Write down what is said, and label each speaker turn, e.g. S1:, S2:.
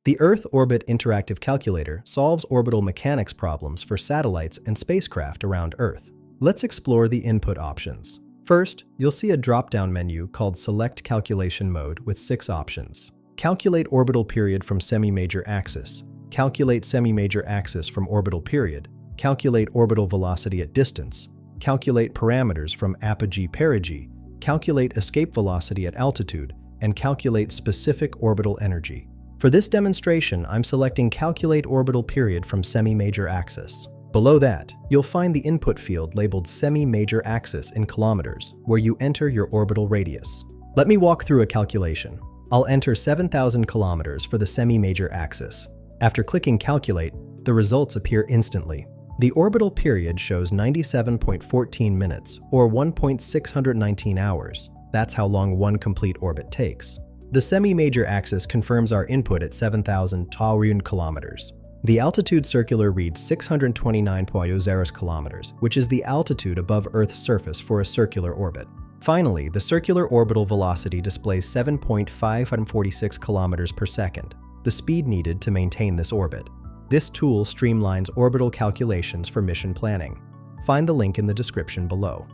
S1: The Earth Orbit Interactive Calculator solves orbital mechanics problems for satellites and spacecraft around Earth. Let's explore the input options. First, you'll see a drop-down menu called Select Calculation Mode with 6 options. Calculate orbital period from semi-major axis. Calculate semi-major axis from orbital period. Calculate orbital velocity at distance. Calculate parameters from apogee-perigee. Calculate escape velocity at altitude. And calculate specific orbital energy. For this demonstration, I'm selecting Calculate orbital period from semi-major axis. Below that, you'll find the input field labeled Semi-Major Axis in kilometers, where you enter your orbital radius. Let me walk through a calculation. I'll enter 7,000 kilometers for the semi-major axis. After clicking Calculate, the results appear instantly. The orbital period shows 97.14 minutes, or 1.619 hours. That's how long one complete orbit takes. The semi-major axis confirms our input at 7,000 taurine kilometers. The altitude circular reads 629.0 kilometers, which is the altitude above Earth's surface for a circular orbit. Finally, the circular orbital velocity displays 7.546 kilometers per second, the speed needed to maintain this orbit. This tool streamlines orbital calculations for mission planning. Find the link in the description below.